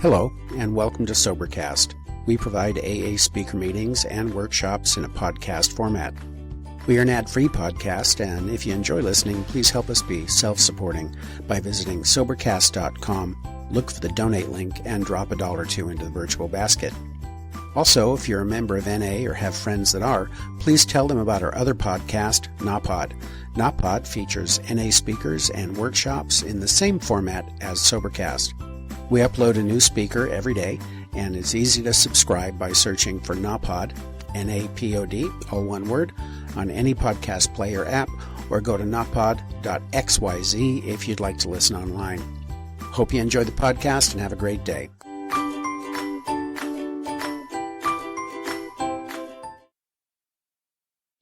Hello, and welcome to Sobercast. We provide AA speaker meetings and workshops in a podcast format. We are an ad-free podcast, and if you enjoy listening, please help us be self-supporting by visiting Sobercast.com, look for the donate link, and drop $1 or $2 into the virtual basket. Also, if you're a member of NA or have friends that are, please tell them about our other podcast, NAPOD. NAPOD features NA speakers and workshops in the same format as Sobercast. We upload a new speaker every day, and it's easy to subscribe by searching for NAPOD, N-A-P-O-D, all one word, on any podcast player app, or go to napod.xyz if you'd like to listen online. Hope you enjoy the podcast and have a great day.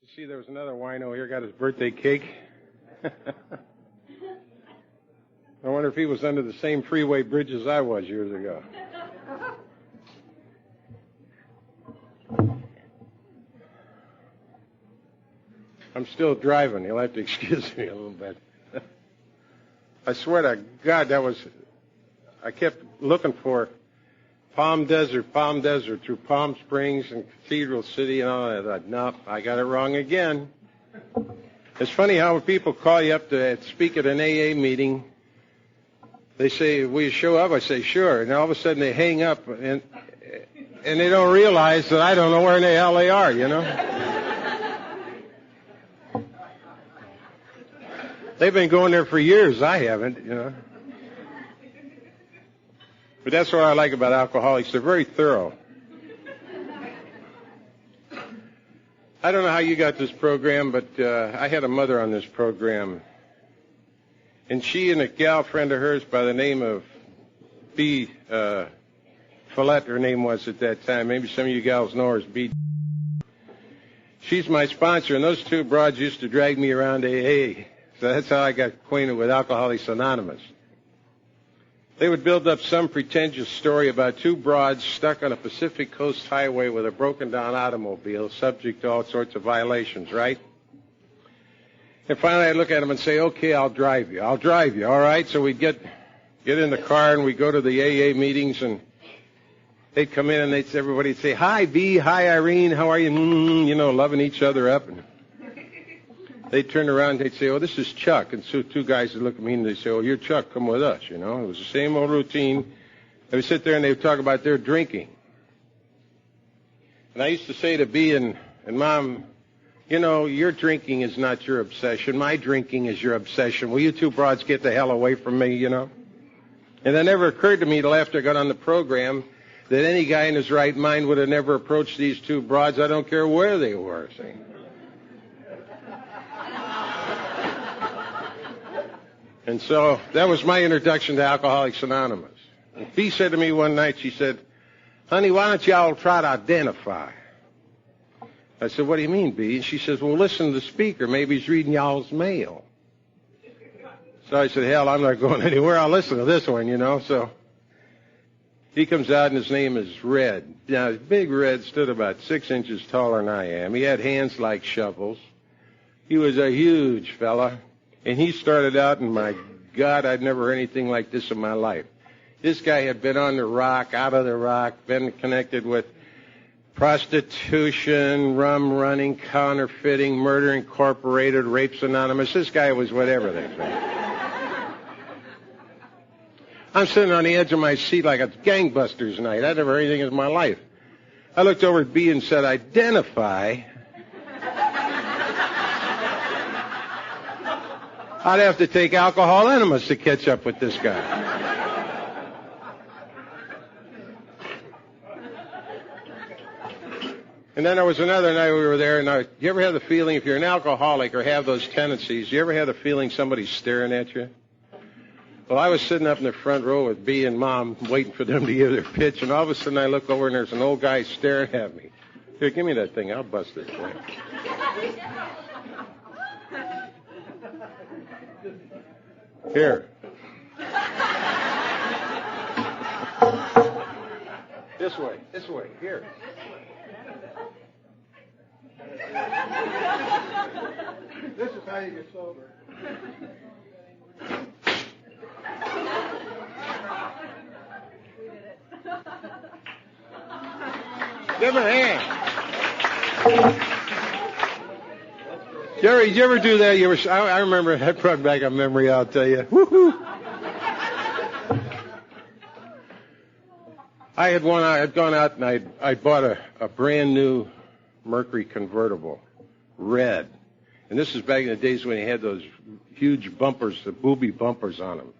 You see, there was another wino here, got his birthday cake. I wonder if he was under the same freeway bridge as I was years ago. I'm still driving. You'll have to excuse me a little bit. I swear to God, I kept looking for Palm Desert through Palm Springs and Cathedral City and all that. I thought, nope, I got it wrong again. It's funny how when people call you up to speak at an AA meeting, they say, will you show up? I say, sure. And all of a sudden they hang up and they don't realize that I don't know where in the hell they are, you know? They've been going there for years. I haven't, you know. But that's what I like about alcoholics. They're very thorough. I don't know how you got this program, but I had a mother on this program. And she and a gal friend of hers by the name of B. Follette, her name was at that time. Maybe some of you gals know her as B. She's my sponsor, and those two broads used to drag me around AA. So that's how I got acquainted with Alcoholics Anonymous. They would build up some pretentious story about two broads stuck on a Pacific Coast highway with a broken-down automobile, subject to all sorts of violations, right? And finally I'd look at them and say, okay, I'll drive you, all right? So we'd get in the car and we'd go to the AA meetings, and they'd come in and everybody'd say, hi, B, hi, Irene, how are you? You know, loving each other up. And they'd turn around and they'd say, oh, this is Chuck. And so two guys would look at me and they'd say, oh, you're Chuck, come with us, you know. It was the same old routine. They would sit there and they would talk about their drinking. And I used to say to B and Mom, you know, your drinking is not your obsession. My drinking is your obsession. Will you two broads get the hell away from me, you know? And it never occurred to me till after I got on the program that any guy in his right mind would have never approached these two broads. I don't care where they were, see. And so that was my introduction to Alcoholics Anonymous. And B said to me one night, she said, honey, why don't y'all try to identify? I said, what do you mean, B? And she says, well, listen to the speaker. Maybe he's reading y'all's mail. So I said, hell, I'm not going anywhere. I'll listen to this one, you know. So he comes out, and his name is Red. Now, Big Red stood about 6 inches taller than I am. He had hands like shovels. He was a huge fella. And he started out, and my God, I'd never heard anything like this in my life. This guy had been on the rock, out of the rock, been connected with prostitution, rum running, counterfeiting, Murder Incorporated, Rapes Anonymous. This guy was whatever they say. I'm sitting on the edge of my seat like a gangbusters night. I'd never heard anything in my life. I looked over at B and said, identify. I'd have to take Alcohol Anonymous to catch up with this guy. And then there was another night we were there, and you ever have the feeling, if you're an alcoholic or have those tendencies, you ever have the feeling somebody's staring at you? Well, I was sitting up in the front row with B and Mom waiting for them to give their pitch, and all of a sudden I look over and there's an old guy staring at me. Here, give me that thing. I'll bust this thing. Here. This way, here. This is how you get sober. Give him a hand. Jerry, did you ever do that? I remember, that brought back a memory, I'll tell you. Woo-hoo. I had gone out and I bought a brand new Mercury convertible, red. And this is back in the days when they had those huge bumpers, the booby bumpers on them.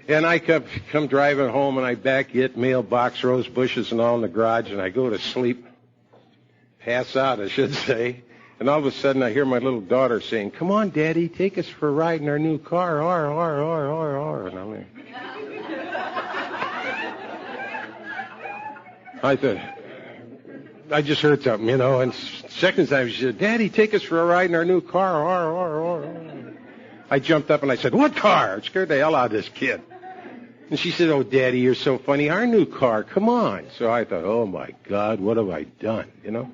And I come driving home, and I back it, mailbox, rose bushes, and all in the garage, and I go to sleep, pass out, I should say. And all of a sudden, I hear my little daughter saying, "Come on, Daddy, take us for a ride in our new car." And I'm like, I thought, I just heard something, you know. And second time, she said, "Daddy, take us for a ride in our new car." I jumped up and I said, "What car?" It scared the hell out of this kid. And she said, "Oh, Daddy, you're so funny. Our new car, come on." So I thought, oh, my God, what have I done, you know?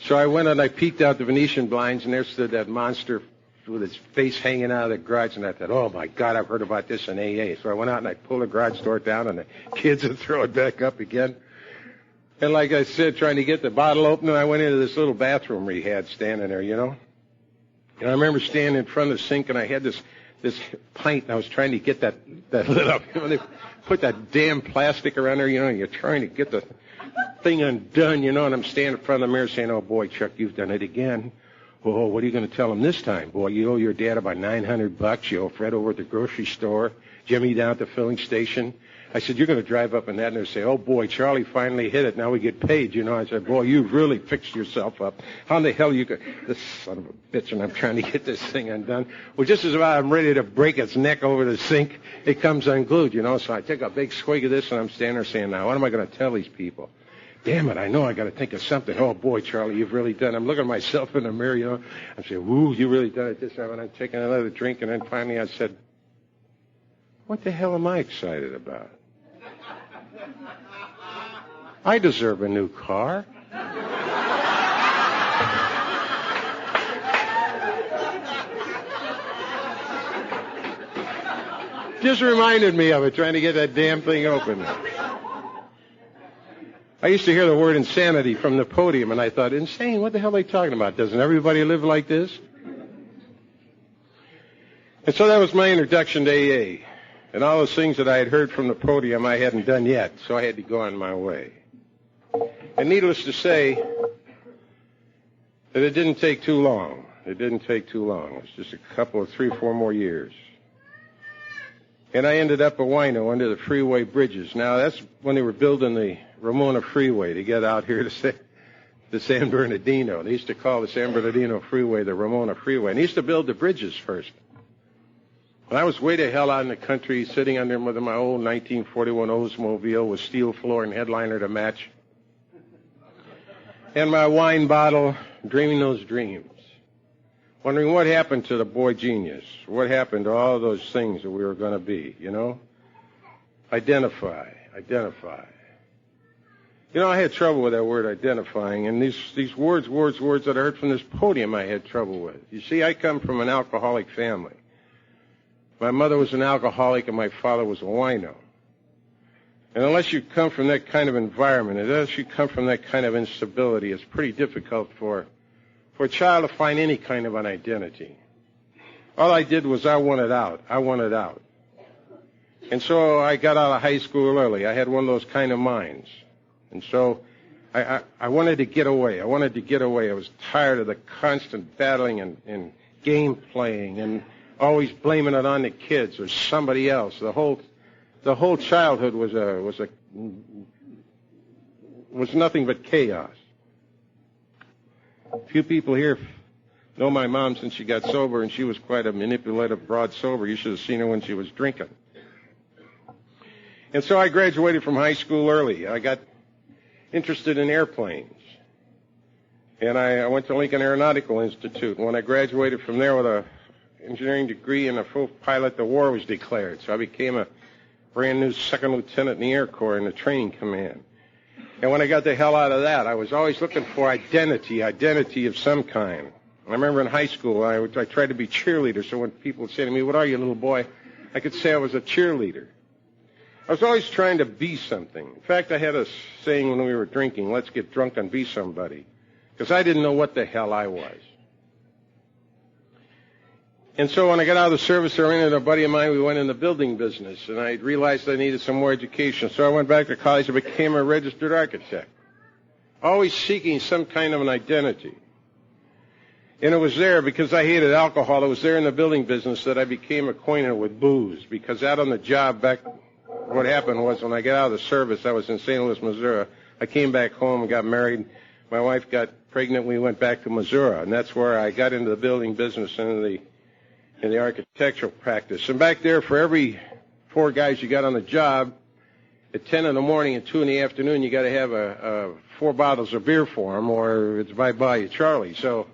So I went and I peeked out the Venetian blinds, and there stood that monster with his face hanging out of the garage. And I thought, oh, my God, I've heard about this in AA. So I went out and I pulled the garage door down, and the kids would throw it back up again. And like I said, trying to get the bottle open, and I went into this little bathroom where he had standing there, you know. And I remember standing in front of the sink, and I had this pint, and I was trying to get that lid up. You know, they put that damn plastic around there, you know, and you're trying to get the thing undone, you know, and I'm standing in front of the mirror saying, "Oh, boy, Chuck, you've done it again. Oh, what are you going to tell him this time? Boy, you owe your dad about $900. You owe Fred over at the grocery store, Jimmy down at the filling station." I said, "You're going to drive up in that," and they'll say, "Oh, boy, Charlie finally hit it. Now we get paid." You know, I said, "Boy, you've really fixed yourself up. How in the hell you could..." This son of a bitch, and I'm trying to get this thing undone. Well, just as about I'm ready to break its neck over the sink, it comes unglued, you know. So I take a big swig of this, and I'm standing there saying, "Now, what am I going to tell these people? Damn it, I know I got to think of something. Oh, boy, Charlie, you've really done it." I'm looking at myself in the mirror, you know. I'm saying, "Woo, you really done it this time." And I'm taking another drink, and then finally I said, "What the hell am I excited about? I deserve a new car." Just reminded me of it, trying to get that damn thing open. I used to hear the word insanity from the podium, and I thought, insane? What the hell are they talking about? Doesn't everybody live like this? And so that was my introduction to AA. And all those things that I had heard from the podium I hadn't done yet, so I had to go on my way. And needless to say, that it didn't take too long. It didn't take too long. It was just a couple of 3 or 4 more years. And I ended up at Wino under the freeway bridges. Now, that's when they were building the Ramona Freeway to get out here to San Bernardino. They used to call the San Bernardino Freeway the Ramona Freeway. And they used to build the bridges first. And I was way the hell out in the country, sitting under with my old 1941 Oldsmobile with steel floor and headliner to match, and my wine bottle, dreaming those dreams, wondering what happened to the boy genius, what happened to all those things that we were going to be, you know? Identify. You know, I had trouble with that word identifying, and these words that I heard from this podium I had trouble with. You see, I come from an alcoholic family. My mother was an alcoholic and my father was a wino. And unless you come from that kind of environment, unless you come from that kind of instability, it's pretty difficult for a child to find any kind of an identity. All I did was I wanted out. And so I got out of high school early. I had one of those kind of minds. And so I wanted to get away. I was tired of the constant battling and game playing and always blaming it on the kids or somebody else. The whole childhood was nothing but chaos. A few people here know my mom since she got sober, and she was quite a manipulative broad sober. You should have seen her when she was drinking. And so I graduated from high school early. I got interested in airplanes. And I went to Lincoln Aeronautical Institute. And when I graduated from there with a engineering degree and a full pilot, the war was declared. So I became a brand new second lieutenant in the Air Corps in the training command. And when I got the hell out of that, I was always looking for identity of some kind. I remember in high school, I tried to be cheerleader, so when people would say to me, "What are you, little boy?" I could say I was a cheerleader. I was always trying to be something. In fact, I had a saying when we were drinking, let's get drunk and be somebody, because I didn't know what the hell I was. And so when I got out of the service, I ran into a buddy of mine. We went in the building business, and I realized I needed some more education. So I went back to college and became a registered architect, always seeking some kind of an identity. And it was there, because I hated alcohol, it was there in the building business that I became acquainted with booze. Because out on the job back, what happened was when I got out of the service, I was in St. Louis, Missouri. I came back home and got married. My wife got pregnant. We went back to Missouri, and that's where I got into the building business and in the architectural practice. And back there, for every 4 guys you got on the job, at 10 in the morning and 2 in the afternoon, you got to have 4 bottles of beer for them, or it's bye-bye, Charlie. So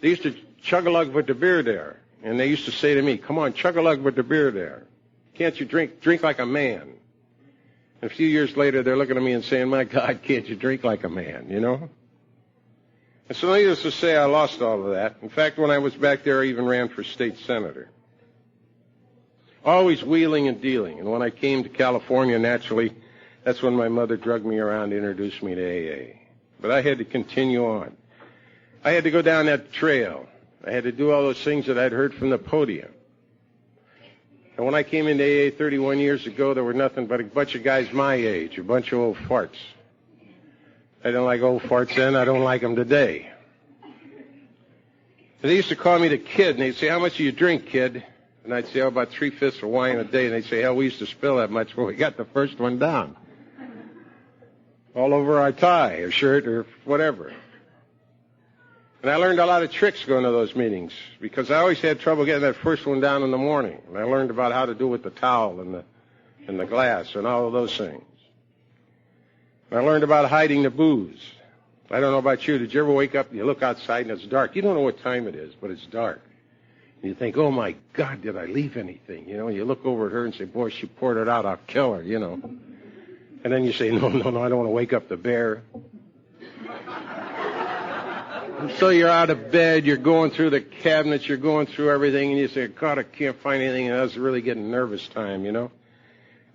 they used to chug-a-lug with the beer there. And they used to say to me, come on, chug-a-lug with the beer there. Can't you drink like a man? And a few years later, they're looking at me and saying, my God, can't you drink like a man, you know? And so needless to say, I lost all of that. In fact, when I was back there, I even ran for state senator. Always wheeling and dealing. And when I came to California, naturally, that's when my mother drugged me around to introduce me to AA. But I had to continue on. I had to go down that trail. I had to do all those things that I'd heard from the podium. And when I came into AA 31 years ago, there were nothing but a bunch of guys my age, a bunch of old farts. I didn't like old farts then. I don't like them today. And they used to call me the kid, and they'd say, how much do you drink, kid? And I'd say, about 3/5 of wine a day. And they'd say, hell, we used to spill that much when we got the first one down. All over our tie or shirt or whatever. And I learned a lot of tricks going to those meetings, because I always had trouble getting that first one down in the morning. And I learned about how to do it with the towel and the glass and all of those things. And I learned about hiding the booze. I don't know about you. Did you ever wake up and you look outside and it's dark? You don't know what time it is, but it's dark. And you think, oh, my God, did I leave anything? You know, you look over at her and say, boy, she poured it out. I'll kill her, you know. And then you say, no, I don't want to wake up the bear. And so you're out of bed, you're going through the cabinets, you're going through everything, and you say, God, I can't find anything. And I was really getting nervous time, you know.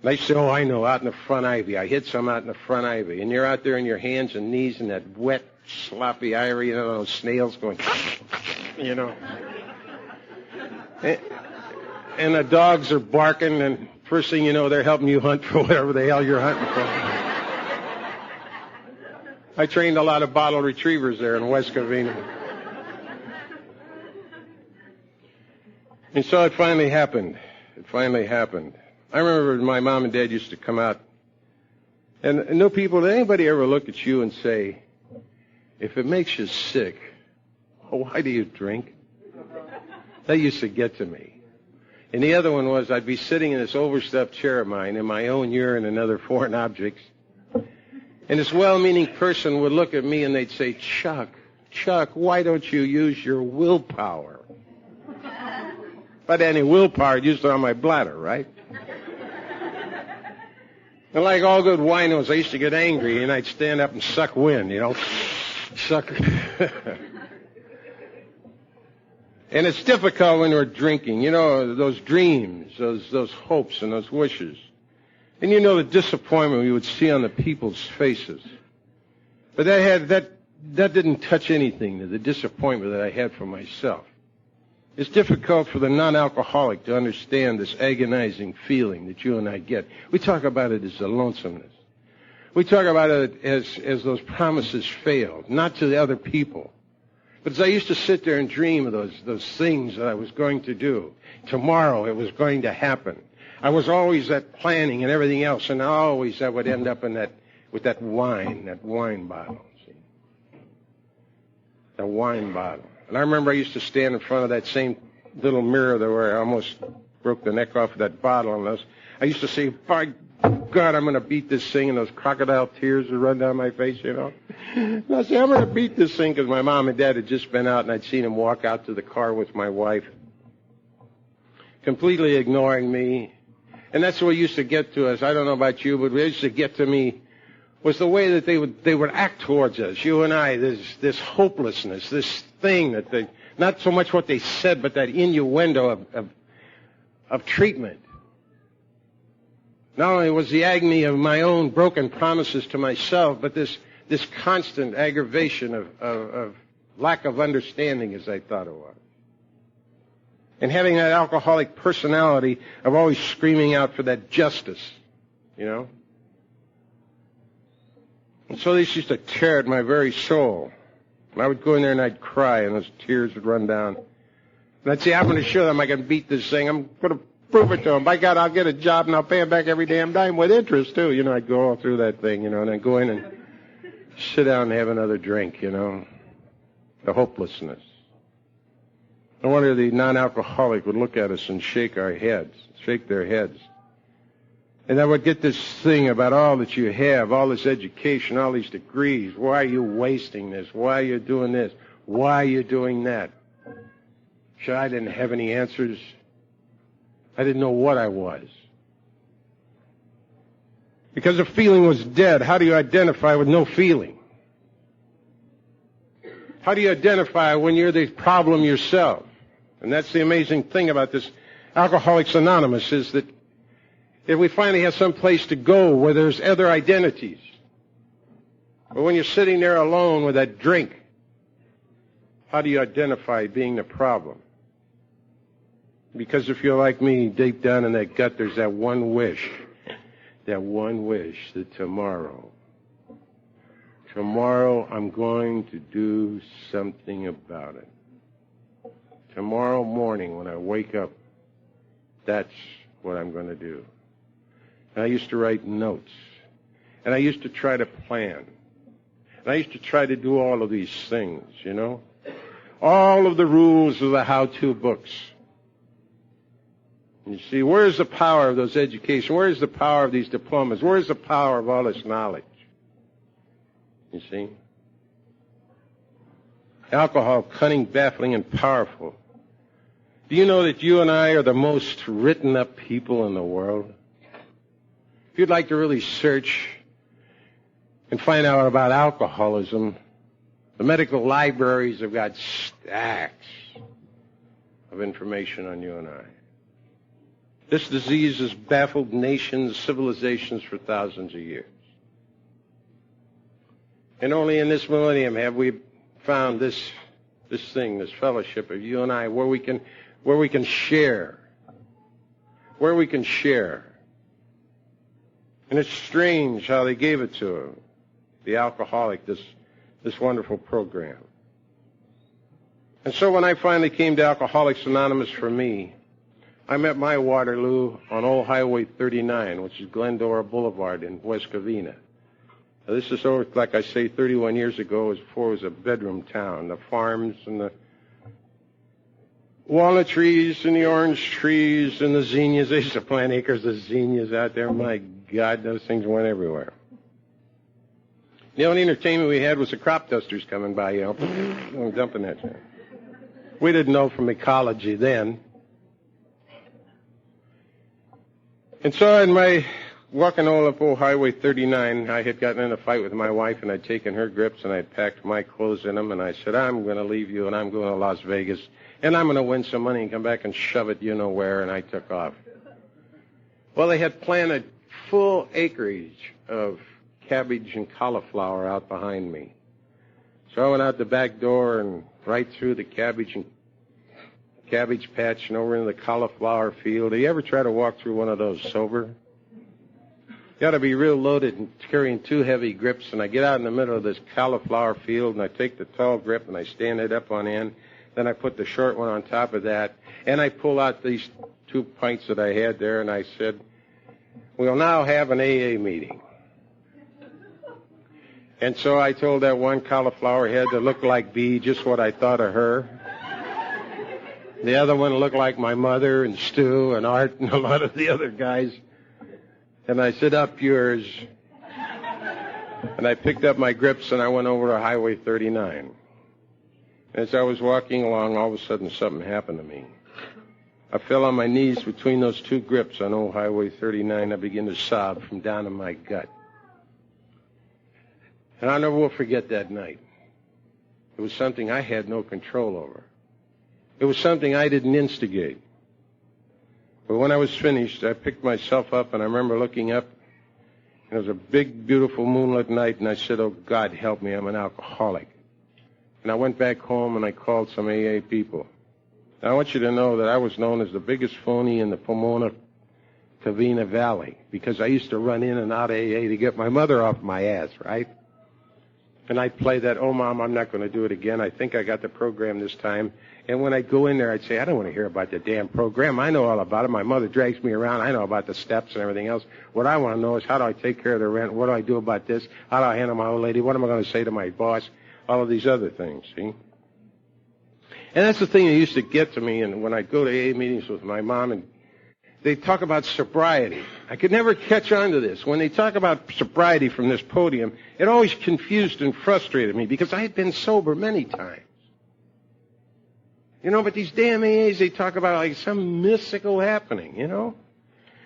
And I say, oh, I know, out in the front ivy. I hid some out in the front ivy. And you're out there on your hands and knees in that wet, sloppy ivy, you know, those snails going, you know. And the dogs are barking, and first thing you know, they're helping you hunt for whatever the hell you're hunting for. I trained a lot of bottle retrievers there in West Covina. And so it finally happened. It finally happened. I remember my mom and dad used to come out. And no people, did anybody ever look at you and say, if it makes you sick, why do you drink? That used to get to me. And the other one was, I'd be sitting in this overstuffed chair of mine in my own urine and other foreign objects. And this well-meaning person would look at me and they'd say, Chuck, why don't you use your willpower? If I had any willpower, I'd use it on my bladder, right? And like all good winos, I used to get angry and I'd stand up and suck wind, you know. Suck. And it's difficult when we're drinking, you know, those dreams, those hopes and those wishes. And you know the disappointment we would see on the people's faces. But that didn't touch anything, the disappointment that I had for myself. It's difficult for the non-alcoholic to understand this agonizing feeling that you and I get. We talk about it as the lonesomeness. We talk about it as those promises failed, not to the other people. But as I used to sit there and dream of those things that I was going to do, tomorrow it was going to happen. I was always at planning and everything else, and always I would end up with that wine bottle. See? That wine bottle. And I remember I used to stand in front of that same little mirror there where I almost broke the neck off of that bottle, and I used to say, by God, I'm going to beat this thing, and those crocodile tears would run down my face, you know. And I say, I'm going to beat this thing, because my mom and dad had just been out, and I'd seen them walk out to the car with my wife, completely ignoring me. And that's what used to get to us. I don't know about you, but what used to get to me was the way that they would act towards us, you and I, this hopelessness, this thing that they, not so much what they said, but that innuendo of treatment. Not only was the agony of my own broken promises to myself, but this constant aggravation of lack of understanding, as I thought it was. And having that alcoholic personality of always screaming out for that justice, you know. And so this used to tear at my very soul. And I would go in there and I'd cry, and those tears would run down. And I'd say, I'm going to show them I can beat this thing. I'm going to prove it to them. By God, I'll get a job and I'll pay them back every damn dime with interest, too. You know, I'd go all through that thing, you know, and then go in and sit down and have another drink, you know. The hopelessness. No wonder the non-alcoholic would look at us and shake their heads. And I would get this thing about all that you have, all this education, all these degrees. Why are you wasting this? Why are you doing this? Why are you doing that? Sure, I didn't have any answers. I didn't know what I was. Because the feeling was dead. How do you identify with no feeling? How do you identify when you're the problem yourself? And that's the amazing thing about this Alcoholics Anonymous, is that if we finally have some place to go where there's other identities. But when you're sitting there alone with that drink, how do you identify being the problem? Because if you're like me, deep down in that gut, there's that one wish that tomorrow I'm going to do something about it. Tomorrow morning when I wake up, that's what I'm going to do. And I used to write notes. And I used to try to plan. And I used to try to do all of these things, you know. All of the rules of the how-to books. You see, where's the power of those education? Where's the power of these diplomas? Where's the power of all this knowledge? You see? Alcohol, cunning, baffling, and powerful. Do you know that you and I are the most written up people in the world? If you'd like to really search and find out about alcoholism, the medical libraries have got stacks of information on you and I. This disease has baffled nations, civilizations for thousands of years. And only in this millennium have we found this thing, this fellowship of you and I, where we can share. Where we can share. And it's strange how they gave it to him, the alcoholic, this wonderful program. And so when I finally came to Alcoholics Anonymous for me, I met my Waterloo on Old Highway 39, which is Glendora Boulevard in West Covina. Now, this is over, like I say, 31 years ago. It was before it was a bedroom town. The farms and the walnut trees and the orange trees and the zinnias. They used to plant acres of zinnias out there. My God, those things went everywhere. The only entertainment we had was the crop dusters coming by, you know, and dumping that thing. We didn't know from ecology then. And so in my walking all up Old Highway 39, I had gotten in a fight with my wife, and I'd taken her grips, and I'd packed my clothes in them, and I said, I'm going to leave you, and I'm going to Las Vegas, and I'm going to win some money and come back and shove it you know where, and I took off. Well, they had planted full acreage of cabbage and cauliflower out behind me. So I went out the back door and right through the cabbage patch and over into the cauliflower field. Do you ever try to walk through one of those sober? You got to be real loaded and carrying two heavy grips. And I get out in the middle of this cauliflower field, and I take the tall grip and I stand it up on end. Then I put the short one on top of that, and I pull out these 2 pints that I had there, and I said, we'll now have an AA meeting. And so I told that one cauliflower head that looked like Bee just what I thought of her. The other one looked like my mother and Stu and Art and a lot of the other guys. And I said, up yours. And I picked up my grips and I went over to Highway 39. As I was walking along, all of a sudden something happened to me. I fell on my knees between those two grips on Old Highway 39. I began to sob from down in my gut. And I never will forget that night. It was something I had no control over. It was something I didn't instigate. But when I was finished, I picked myself up, and I remember looking up, and it was a big, beautiful moonlit night, and I said, "Oh, God, help me, I'm an alcoholic." And I went back home, and I called some AA people. Now, I want you to know that I was known as the biggest phony in the Pomona Covina Valley, because I used to run in and out of AA to get my mother off my ass, right? And I'd play that, "Oh, Mom, I'm not going to do it again. I think I got the program this time." And when I'd go in there, I'd say, "I don't want to hear about the damn program. I know all about it. My mother drags me around. I know about the steps and everything else. What I want to know is, how do I take care of the rent? What do I do about this? How do I handle my old lady? What am I going to say to my boss?" All of these other things, see? And that's the thing that used to get to me, and when I'd go to AA meetings with my mom, and they'd talk about sobriety. I could never catch on to this. When they talk about sobriety from this podium, it always confused and frustrated me, because I had been sober many times. You know, but these damn AAs, they talk about like some mystical happening, you know?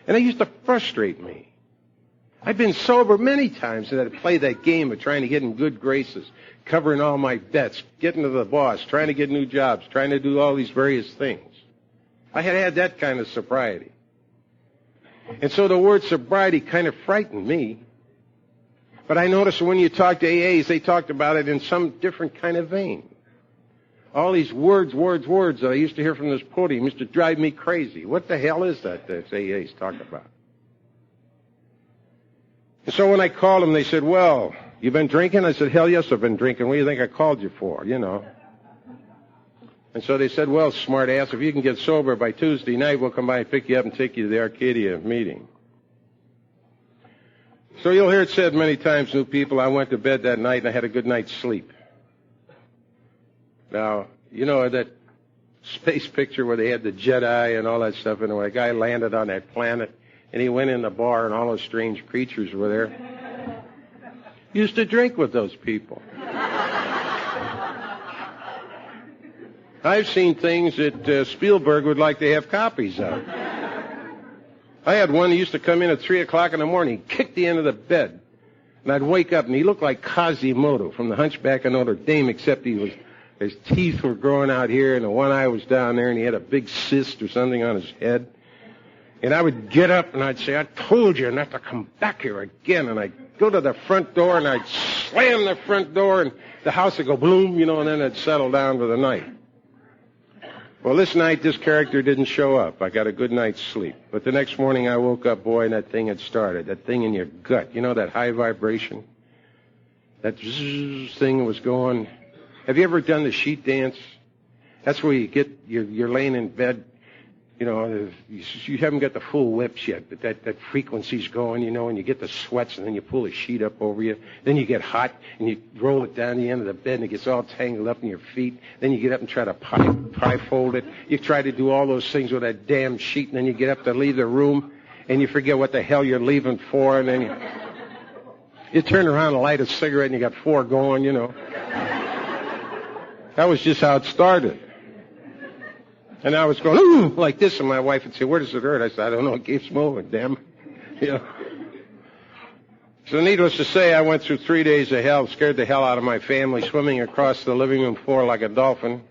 And it used to frustrate me. I've been sober many times, and I'd play that game of trying to get in good graces, covering all my debts, getting to the boss, trying to get new jobs, trying to do all these various things. I had had that kind of sobriety. And so the word sobriety kind of frightened me. But I noticed when you talk to AAs, they talked about it in some different kind of vein. All these words that I used to hear from this podium used to drive me crazy. What the hell is that AAs talk about? And so when I called them, they said, "Well, you been drinking?" I said, "Hell yes, I've been drinking. What do you think I called you for?" You know. And so they said, "Well, smart ass, if you can get sober by Tuesday night, we'll come by and pick you up and take you to the Arcadia meeting." So you'll hear it said many times, new people, I went to bed that night and I had a good night's sleep. Now, you know that space picture where they had the Jedi and all that stuff, and when a guy landed on that planet and he went in the bar and all those strange creatures were there? Used to drink with those people. I've seen things that Spielberg would like to have copies of. I had one who used to come in at 3 o'clock in the morning, kick the end of the bed, and I'd wake up, and he looked like Quasimodo from The Hunchback of Notre Dame, except his teeth were growing out here, and the one eye was down there, and he had a big cyst or something on his head. And I would get up, and I'd say, "I told you not to come back here again." And I'd go to the front door, and I'd slam the front door, and the house would go boom, you know, and then it'd settle down for the night. Well, this night, this character didn't show up. I got a good night's sleep. But the next morning, I woke up, boy, and that thing had started. That thing in your gut. You know, that high vibration? That zzz thing was going. Have you ever done the sheet dance? That's where you get, you're laying in bed. You know, you haven't got the full whips yet, but that frequency's going, you know, and you get the sweats, and then you pull a sheet up over you. Then you get hot, and you roll it down the end of the bed, and it gets all tangled up in your feet. Then you get up and try to pie fold it. You try to do all those things with that damn sheet, and then you get up to leave the room, and you forget what the hell you're leaving for, and then you turn around and light a cigarette, and you got 4 going, you know. That was just how it started. And I was going, ooh, like this, and my wife would say, "Where does it hurt?" I said, "I don't know, it keeps moving, damn it." You know. So needless to say, I went through 3 days of hell, scared the hell out of my family, swimming across the living room floor like a dolphin,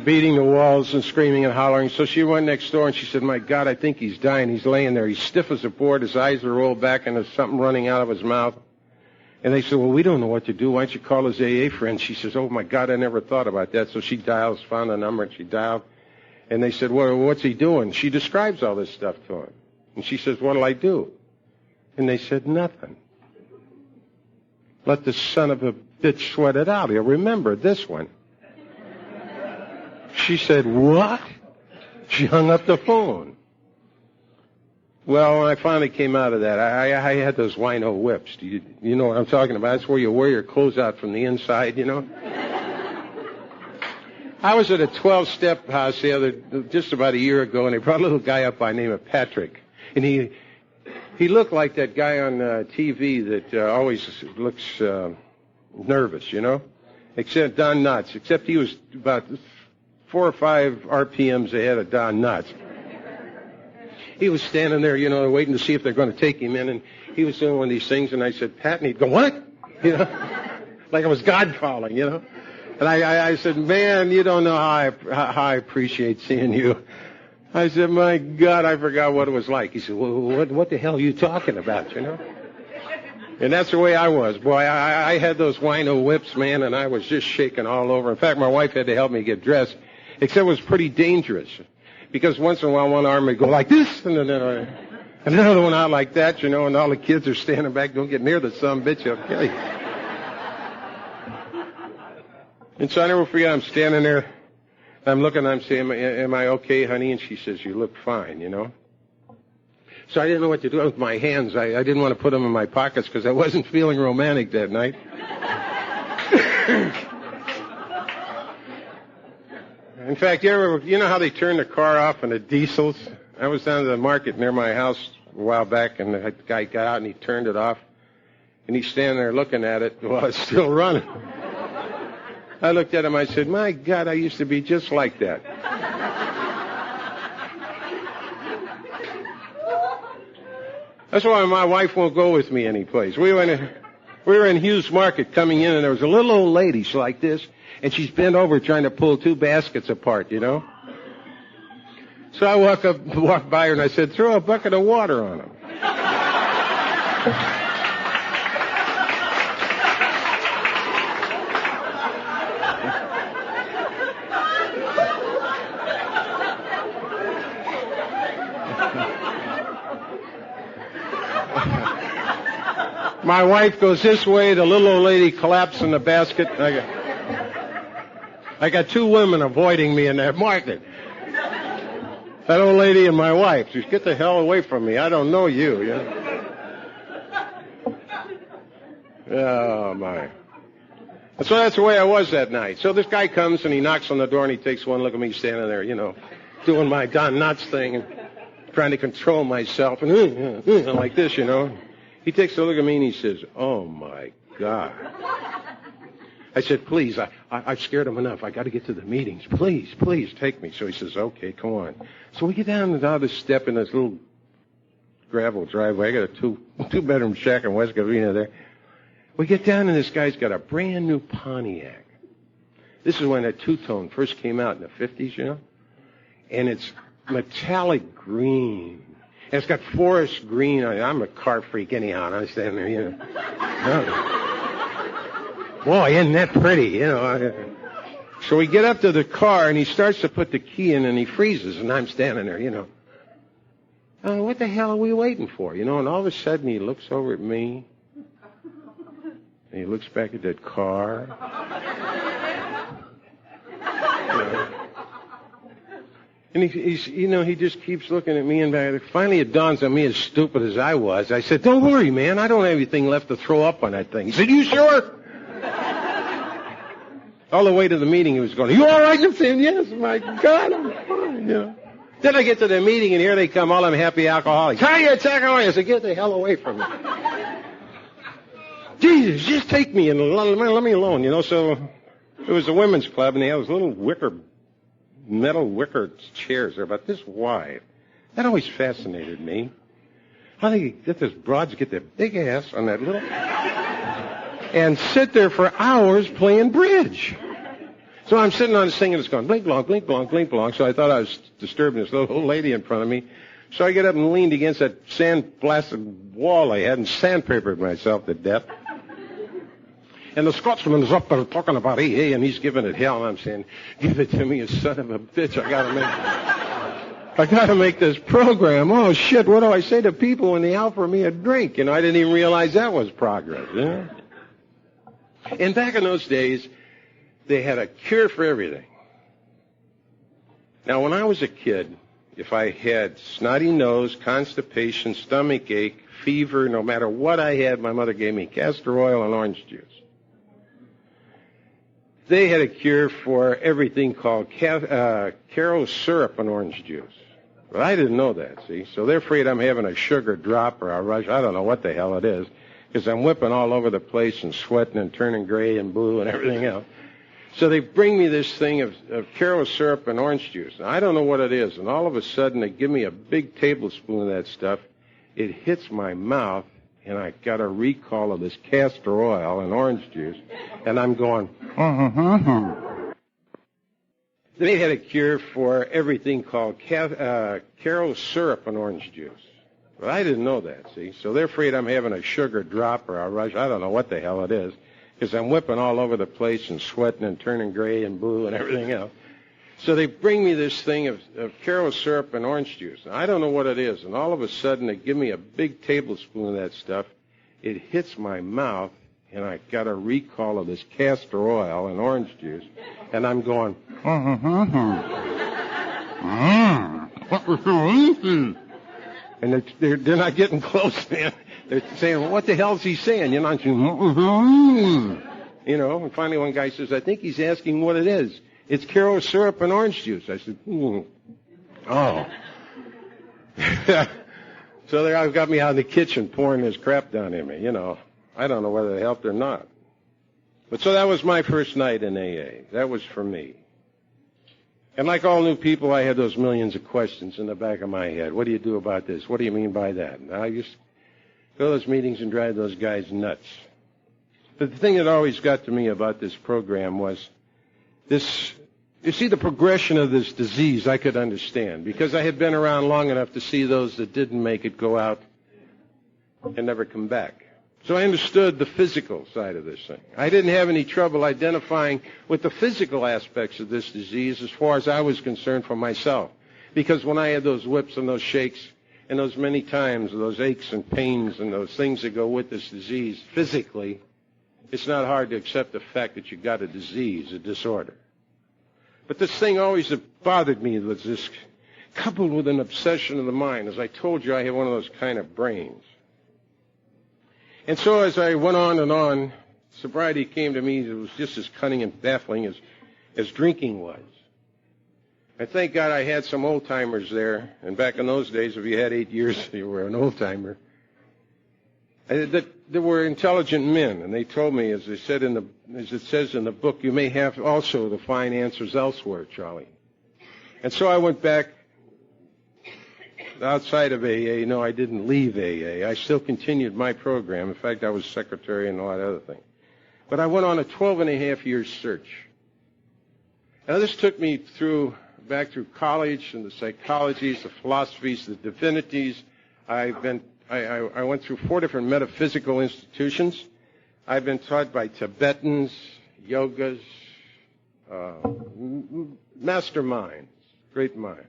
beating the walls and screaming and hollering. So she went next door, and she said, "My God, I think he's dying. He's laying there. He's stiff as a board. His eyes are rolled back, and there's something running out of his mouth." And they said, "Well, we don't know what to do. Why don't you call his AA friend?" She says, "Oh, my God, I never thought about that." So she dials, found the number, and she dialed. And they said, "Well, what's he doing?" She describes all this stuff to him. And she says, "What'll I do?" And they said, "Nothing. Let the son of a bitch sweat it out. He'll remember this one." She said, "What?" She hung up the phone. Well, when I finally came out of that, I had those wino whips. You know what I'm talking about? That's where you wear your clothes out from the inside, you know? I was at a 12-step house just about a year ago, and they brought a little guy up by the name of Patrick. And he looked like that guy on TV that always looks nervous, you know? Except Don Knotts. Except he was about 4 or 5 RPMs ahead of Don Knotts. He was standing there, you know, waiting to see if they're going to take him in, and he was doing one of these things, and I said, "Pat," and he'd go, "What?" You know, like it was God calling, you know. And I said, "Man, you don't know how I appreciate seeing you. I said, my God, I forgot what it was like. He said, well, what the hell are you talking about, you know? And that's the way I was. Boy, I had those wino whips, man, and I was just shaking all over. In fact, my wife had to help me get dressed, except it was pretty dangerous. Because once in a while, one arm would go like this, and then another one out like that, you know, and all the kids are standing back. Don't get near the sumbitch, I'll kill you. And so I never forget, I'm standing there, I'm looking, I'm saying, am I okay, honey? And she says, you look fine, you know. So I didn't know what to do with my hands. I didn't want to put them in my pockets because I wasn't feeling romantic that night. In fact, you know how they turn the car off in the diesels? I was down at the market near my house a while back, and the guy got out and he turned it off. And he's standing there looking at it while it's still running. I looked at him, I said, my God, I used to be just like that. That's why my wife won't go with me anyplace. We were in Hughes Market coming in, and there was a little old lady, she's like this, and she's bent over trying to pull two baskets apart, you know. So I walked by her, and I said, throw a bucket of water on them. My wife goes this way, the little old lady collapsed in the basket. I got two women avoiding me in that market. That old lady and my wife. Just get the hell away from me. I don't know you. You know? Oh, my. So that's the way I was that night. So this guy comes and he knocks on the door and he takes one look at me standing there, you know, doing my Don Knotts thing and trying to control myself and like this, you know. He takes a look at me and he says, oh, my God. I said, please, I've scared him enough. I got to get to the meetings. Please, please take me. So he says, okay, come on. So we get down the step in this little gravel driveway. I got a two-bedroom shack in West Covina there. We get down and this guy's got a brand new Pontiac. This is when that two-tone first came out in the 50s, you know. And it's metallic green. And it's got forest green. I'm a car freak anyhow, and I stand there, you know. Boy, isn't that pretty, you know. So we get up to the car, and he starts to put the key in, and he freezes, and I'm standing there, you know. What the hell are we waiting for, you know? And all of a sudden, he looks over at me, and he looks back at that car. You know. And he's, you know, he just keeps looking at me, and finally it dawns on me, as stupid as I was. I said, don't worry, man, I don't have anything left to throw up on that thing. He said, you sure? All the way to the meeting, he was going, you all right? I'm saying, yes, my God, I'm fine, you know. Then I get to the meeting, and here they come, all them happy alcoholics. Hi, it's alcoholics. I said, get the hell away from me. Jesus, just take me and let me alone, you know. So it was a women's club, and they had those little metal wicker chairs. They're about this wide. That always fascinated me. How do you get those broads get their big ass on that little... and sit there for hours playing bridge. So I'm sitting on this thing and it's going blink, blonk, blink, blonk, blink, blonk. So I thought I was disturbing this little old lady in front of me. So I get up and leaned against that sand-blasted wall I had and sandpapered myself to death. And the Scotsman is up there talking about AA, and he's giving it hell. And I'm saying, give it to me, you son of a bitch. I gotta make this program. Oh, shit, what do I say to people when they offer me a drink? You know, I didn't even realize that was progress, you know? And back in those days, they had a cure for everything. Now, when I was a kid, if I had snotty nose, constipation, stomach ache, fever, no matter what I had, my mother gave me castor oil and orange juice. They had a cure for everything called Caro syrup and orange juice. But I didn't know that, see? So they're afraid I'm having a sugar drop or a rush. I don't know what the hell it is. Because I'm whipping all over the place and sweating and turning gray and blue and everything else. So they bring me this thing of Caro syrup and orange juice. Now, I don't know what it is. And all of a sudden, they give me a big tablespoon of that stuff. It hits my mouth, and I got a recall of this castor oil and orange juice. And I'm going, They had a cure for everything called Karo syrup and orange juice. But I didn't know that, see? So they're afraid I'm having a sugar drop or a rush. I don't know what the hell it is, because I'm whipping all over the place and sweating and turning gray and blue and everything else. So they bring me this thing of Karo syrup and orange juice. Now, I don't know what it is, and all of a sudden they give me a big tablespoon of that stuff. It hits my mouth, and I got a recall of this castor oil and orange juice, and I'm going, and they're not getting close, man. They're saying, well, what the hell is he saying? You know, and finally one guy says, I think he's asking what it is. It's Karo syrup and orange juice. I said, oh. So they got me out in the kitchen pouring this crap down in me, you know. I don't know whether it helped or not. But so that was my first night in AA. That was for me. And like all new people, I had those millions of questions in the back of my head. What do you do about this? What do you mean by that? And I used to go to those meetings and drive those guys nuts. But the thing that always got to me about this program was this, you see, the progression of this disease I could understand, because I had been around long enough to see those that didn't make it go out and never come back. So I understood the physical side of this thing. I didn't have any trouble identifying with the physical aspects of this disease as far as I was concerned for myself. Because when I had those whips and those shakes and those many times, those aches and pains and those things that go with this disease physically, it's not hard to accept the fact that you got a disease, a disorder. But this thing always that bothered me was this, coupled with an obsession of the mind. As I told you, I have one of those kind of brains. And so as I went on and on, sobriety came to me. It was just as cunning and baffling as drinking was. I thank God I had some old-timers there. And back in those days, if you had 8 years, you were an old-timer. There were intelligent men, and they told me, as it says in the book, you may have also to find answers elsewhere, Charlie. And so I went back outside of AA. No, I didn't leave AA. I still continued my program. In fact, I was secretary and a lot of other things. But I went on a 12-and-a-half-year search. Now, this took me back through college and the psychologies, the philosophies, the divinities. I went through 4 different metaphysical institutions. I've been taught by Tibetans, yogas, masterminds, great minds.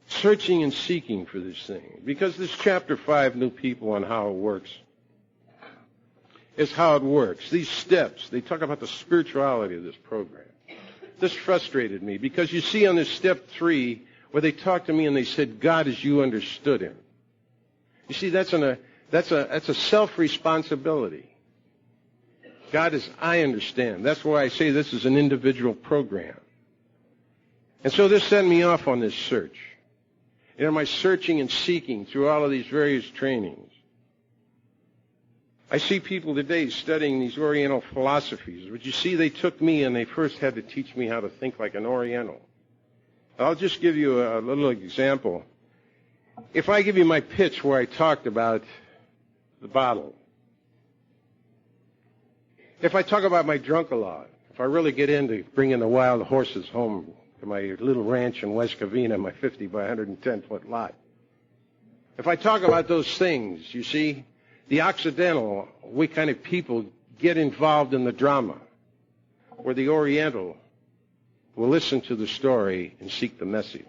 Searching and seeking for this thing. Because this chapter 5, New People on How It Works, is how it works. These steps, they talk about the spirituality of this program. This frustrated me because you see on this step 3 where they talked to me and they said, God as you understood him. You see, that's a self-responsibility. God as I understand. That's why I say this is an individual program. And so this sent me off on this search. And in my searching and seeking through all of these various trainings, I see people today studying these Oriental philosophies. But you see, they took me and they first had to teach me how to think like an Oriental. I'll just give you a little example. If I give you my pitch where I talked about the bottle, if I talk about my drunk-a-lot, if I really get into bringing the wild horses home to my little ranch in West Covina, my 50 by 110-foot lot, if I talk about those things, you see, the Occidental, we kind of people get involved in the drama, where the Oriental will listen to the story and seek the message.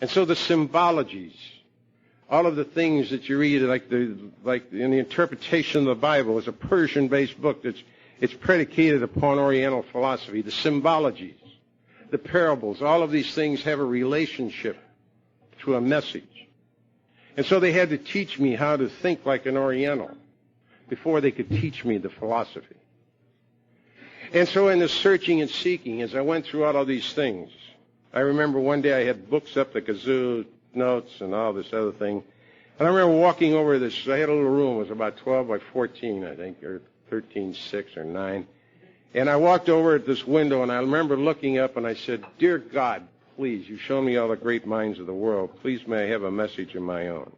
And so the symbologies, all of the things that you read, like in the interpretation of the Bible, is a Persian-based book it's predicated upon Oriental philosophy. The symbologies, the parables, all of these things have a relationship to a message. And so they had to teach me how to think like an Oriental before they could teach me the philosophy. And so in the searching and seeking, as I went through all of these things, I remember one day I had books up the kazoo, notes, and all this other thing. And I remember walking over this. I had a little room. It was about 12 by 14, I think, or 13.6 or 9. And I walked over at this window, and I remember looking up, and I said, Dear God, please, you've shown me all the great minds of the world. Please may I have a message of my own.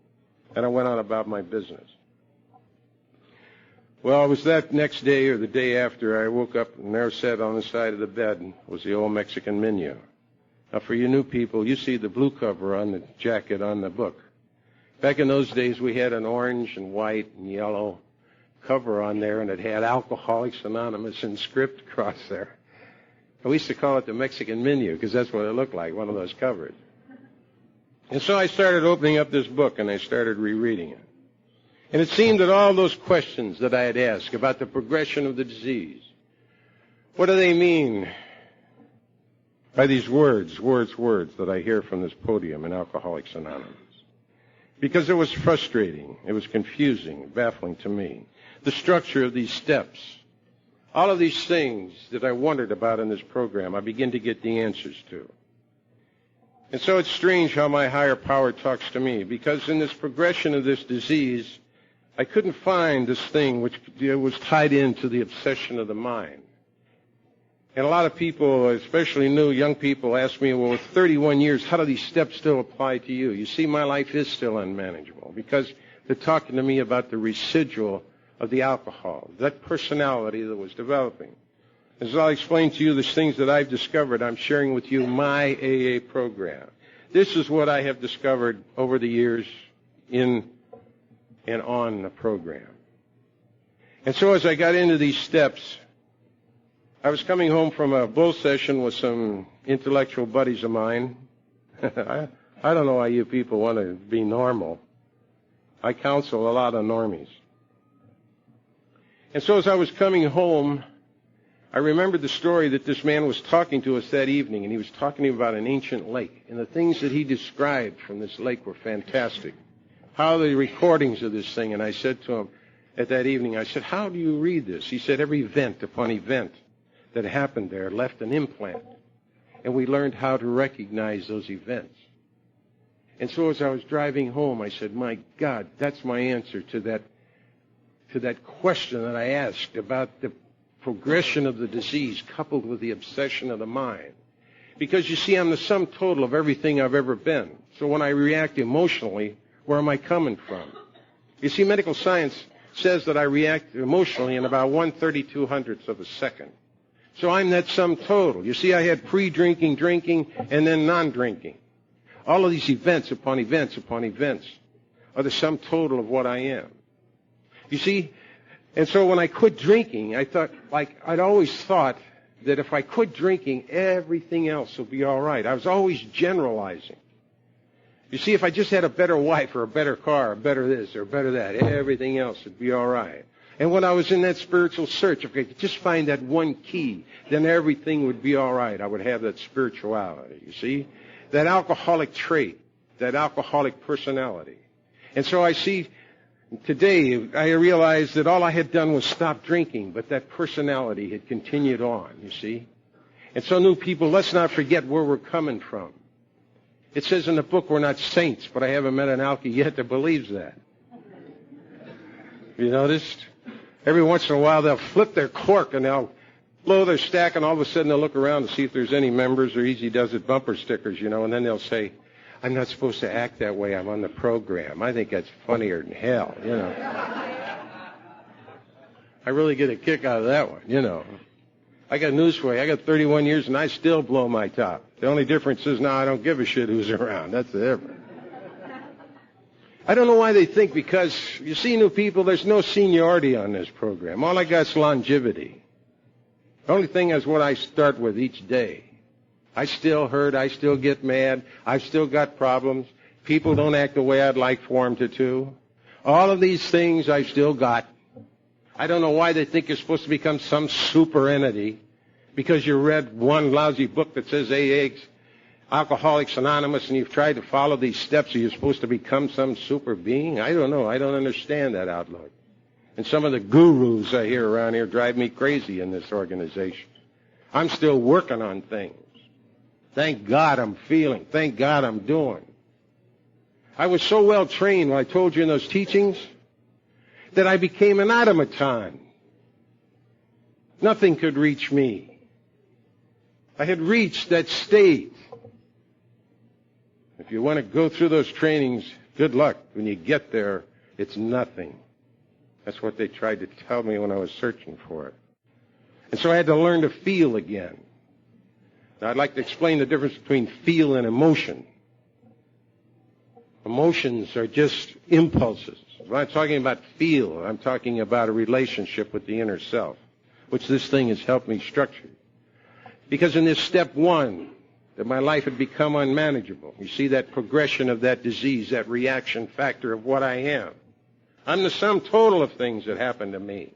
And I went on about my business. Well, it was that next day or the day after I woke up, and there sat on the side of the bed was the old Mexican menu. Now, for you new people, you see the blue cover on the jacket on the book. Back in those days, we had an orange and white and yellow cover on there, and it had Alcoholics Anonymous in script across there. We used to call it the Mexican menu because that's what it looked like, one of those covers. And so I started opening up this book, and I started rereading it. And it seemed that all those questions that I had asked about the progression of the disease, what do they mean by these words that I hear from this podium in Alcoholics Anonymous? Because it was frustrating, it was confusing, baffling to me. The structure of these steps, all of these things that I wondered about in this program, I begin to get the answers to. And so it's strange how my higher power talks to me, because in this progression of this disease, I couldn't find this thing which was tied into the obsession of the mind. And a lot of people, especially new young people, ask me, well, with 31 years, how do these steps still apply to you? You see, my life is still unmanageable because they're talking to me about the residual of the alcohol, that personality that was developing. As I'll explain to you the things that I've discovered, I'm sharing with you my AA program. This is what I have discovered over the years in and on the program. And so as I got into these steps, I was coming home from a bull session with some intellectual buddies of mine. I don't know why you people want to be normal. I counsel a lot of normies. And so as I was coming home, I remembered the story that this man was talking to us that evening, and he was talking about an ancient lake. And the things that he described from this lake were fantastic. How the recordings of this thing, and I said to him at that evening, I said, how do you read this? He said, every event upon event that happened there left an implant. And we learned how to recognize those events. And so as I was driving home, I said, my God, that's my answer to that question that I asked about the progression of the disease coupled with the obsession of the mind. Because you see, I'm the sum total of everything I've ever been. So when I react emotionally, where am I coming from? You see, medical science says that I react emotionally in about 1/3200th of a second. So I'm that sum total. You see, I had pre-drinking, drinking, and then non-drinking. All of these events upon events upon events are the sum total of what I am. You see, and so when I quit drinking, I thought, I'd always thought that if I quit drinking, everything else will be all right. I was always generalizing. You see, if I just had a better wife or a better car, or better this or better that, everything else would be all right. And when I was in that spiritual search, if I could just find that one key, then everything would be all right. I would have that spirituality, you see? That alcoholic trait, that alcoholic personality. And so I see today, I realized that all I had done was stop drinking, but that personality had continued on, you see? And so new people, let's not forget where we're coming from. It says in the book we're not saints, but I haven't met an alkie yet that believes that. You noticed? Every once in a while they'll flip their cork and they'll blow their stack, and all of a sudden they'll look around to see if there's any members or Easy Does It bumper stickers, you know, and then they'll say, I'm not supposed to act that way. I'm on the program. I think that's funnier than hell, you know. I really get a kick out of that one, you know. I got news for you. I got 31 years and I still blow my top. The only difference is now I don't give a shit who's around. That's the difference. I don't know why they think, because you see, new people, there's no seniority on this program. All I got is longevity. The only thing is what I start with each day. I still hurt. I still get mad. I've still got problems. People don't act the way I'd like for them to. All of these things I've still got. I don't know why they think you're supposed to become some super entity because you read one lousy book that says AA's Alcoholics Anonymous and you've tried to follow these steps. Are you supposed to become some super being? I don't know. I don't understand that outlook. And some of the gurus I hear around here drive me crazy in this organization. I'm still working on things. Thank God I'm feeling. Thank God I'm doing. I was so well trained when I told you in those teachings that I became an automaton. Nothing could reach me. I had reached that state. If you want to go through those trainings, good luck. When you get there, it's nothing. That's what they tried to tell me when I was searching for it. And so I had to learn to feel again. Now, I'd like to explain the difference between feel and emotion. Emotions are just impulses. When I'm talking about feel, I'm talking about a relationship with the inner self, which this thing has helped me structure. Because in this step one, that my life had become unmanageable. You see that progression of that disease, that reaction factor of what I am. I'm the sum total of things that happen to me.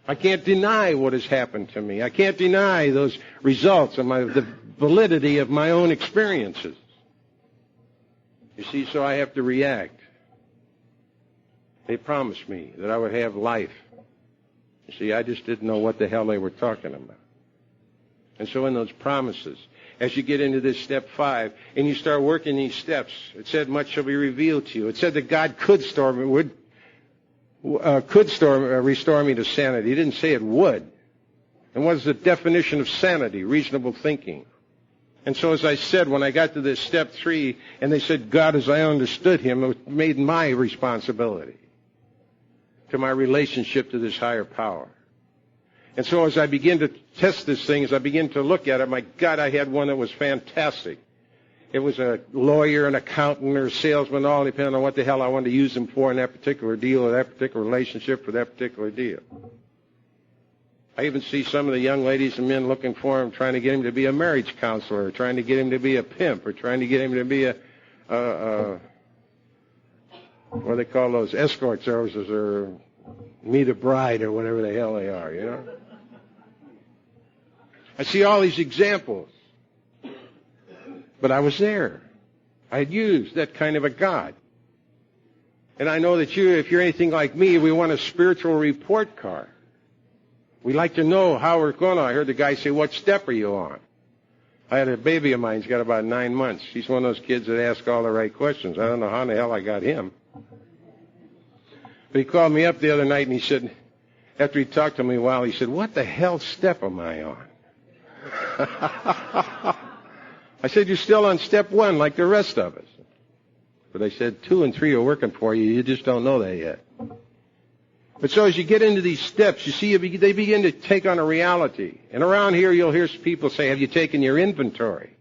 I can't deny what has happened to me. I can't deny those results of the validity of my own experiences. You see, so I have to react. They promised me that I would have life. You see, I just didn't know what the hell they were talking about. And so in those promises, as you get into this step 5 and you start working these steps, it said much shall be revealed to you. It said that God could restore me to sanity. He didn't say it would. And what is the definition of sanity? Reasonable thinking. And so as I said, when I got to this step 3 and they said God as I understood him, it made my responsibility to my relationship to this higher power. And so as I begin to test this thing, as I begin to look at it, my God, I had one that was fantastic. It was a lawyer, an accountant, or a salesman, all depending on what the hell I wanted to use him for in that particular deal or that particular relationship for that particular deal. I even see some of the young ladies and men looking for him, trying to get him to be a marriage counselor, or trying to get him to be a pimp, or trying to get him to be what do they call those, escort services, or meet a bride, or whatever the hell they are, you know. I see all these examples. But I was there. I had used that kind of a God. And I know that if you're anything like me, we want a spiritual report card. We like to know how we're going on. I heard the guy say, what step are you on? I had a baby of mine. He's got about 9 months. He's one of those kids that ask all the right questions. I don't know how in the hell I got him. But he called me up the other night and he said, after he talked to me a while, he said, what the hell step am I on? I said, you're still on step 1 like the rest of us. But I said, 2 and 3 are working for you. You just don't know that yet. But so as you get into these steps, you see they begin to take on a reality. And around here you'll hear people say, have you taken your inventory?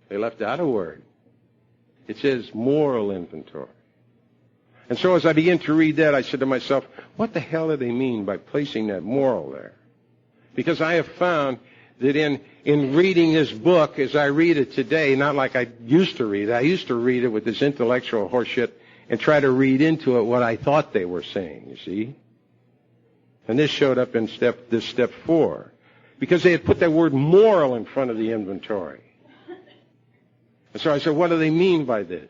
They left out a word. It says moral inventory. And so as I began to read that, I said to myself, what the hell do they mean by placing that moral there? Because I have found that in reading this book, as I read it today, not like I used to read it. I used to read it with this intellectual horseshit and try to read into it what I thought they were saying, you see. And this showed up in step 4. Because they had put that word moral in front of the inventory. And so I said, what do they mean by this?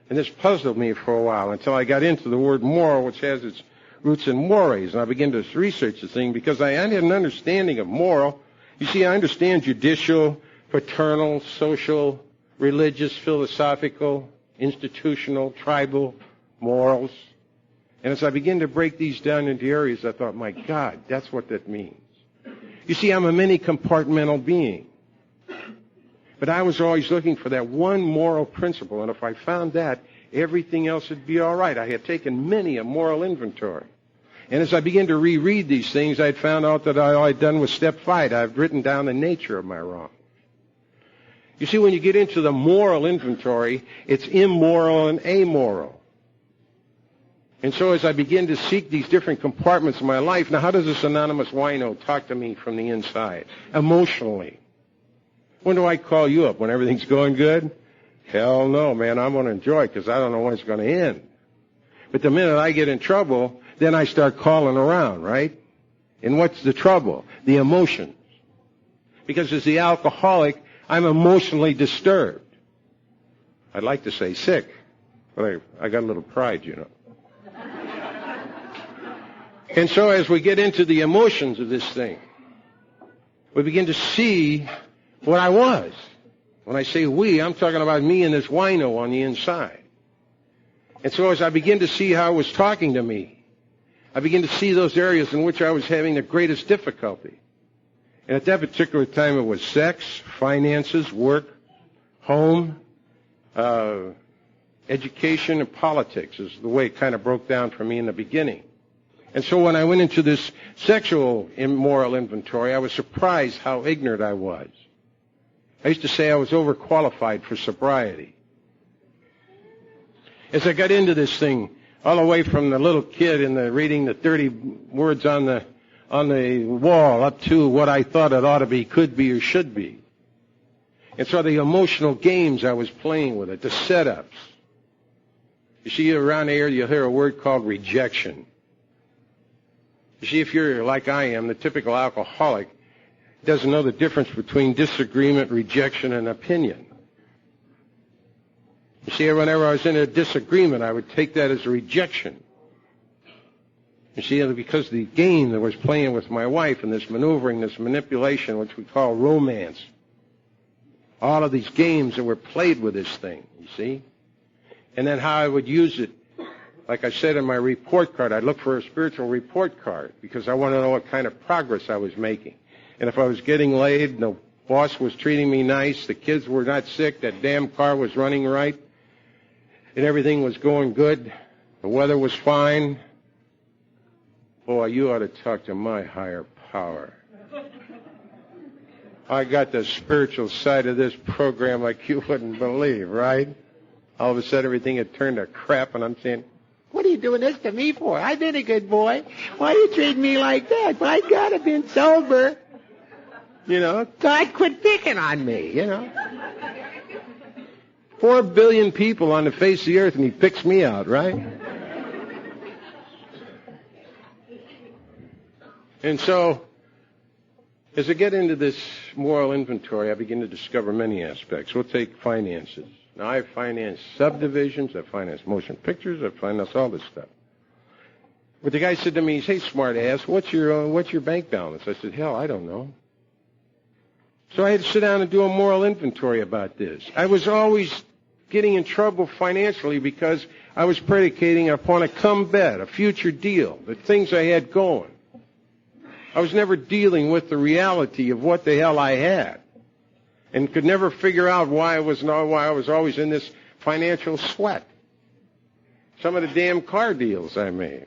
And this puzzled me for a while until I got into the word moral, which has its roots in mores. And I began to research the thing because I had an understanding of moral. You see, I understand judicial, paternal, social, religious, philosophical, institutional, tribal morals. And as I began to break these down into areas, I thought, my God, that's what that means. You see, I'm a many-compartmental being. But I was always looking for that one moral principle, and if I found that, everything else would be all right. I had taken many a moral inventory. And as I began to reread these things, I had found out that all I'd done was step 5. I've written down the nature of my wrong. You see, when you get into the moral inventory, it's immoral and amoral. And so as I begin to seek these different compartments of my life, now how does this anonymous wino talk to me from the inside, emotionally? When do I call you up? When everything's going good? Hell no, man, I'm going to enjoy it because I don't know when it's going to end. But the minute I get in trouble, then I start calling around, right? And what's the trouble? The emotions. Because as the alcoholic, I'm emotionally disturbed. I'd like to say sick, but I got a little pride, you know. And so as we get into the emotions of this thing, we begin to see what I was. When I say we, I'm talking about me and this wino on the inside. And so as I begin to see how it was talking to me, I begin to see those areas in which I was having the greatest difficulty. And at that particular time, it was sex, finances, work, home, education and politics is the way it kind of broke down for me in the beginning. And so when I went into this sexual immoral inventory, I was surprised how ignorant I was. I used to say I was overqualified for sobriety. As I got into this thing, all the way from the little kid in the reading the 30 words on the wall up to what I thought it ought to be, could be, or should be. And so the emotional games I was playing with it, the setups. You see, around here you'll hear a word called rejection. You see, if you're like I am, the typical alcoholic doesn't know the difference between disagreement, rejection, and opinion. You see, whenever I was in a disagreement, I would take that as a rejection. You see, because the game that I was playing with my wife and this maneuvering, this manipulation, which we call romance, all of these games that were played with this thing, you see? And then how I would use it, like I said in my report card, I'd look for a spiritual report card because I want to know what kind of progress I was making. And if I was getting laid, the boss was treating me nice, the kids were not sick, that damn car was running right, and everything was going good, the weather was fine, boy, you ought to talk to my higher power. I got the spiritual side of this program like you wouldn't believe, right? All of a sudden, everything had turned to crap, and I'm saying, what are you doing this to me for? I've been a good boy. Why do you treat me like that? My God, I've been sober. You know, God quit picking on me, you know. 4 billion people on the face of the earth, and he picks me out, right? And so, as I get into this moral inventory, I begin to discover many aspects. We'll take finances. Now, I finance subdivisions, I finance motion pictures, I finance all this stuff. But the guy said to me, hey, smart ass, what's your bank balance? I said, hell, I don't know. So I had to sit down and do a moral inventory about this. I was always getting in trouble financially because I was predicating upon a come bet, a future deal, the things I had going. I was never dealing with the reality of what the hell I had, and could never figure out why I was always in this financial sweat. Some of the damn car deals I made.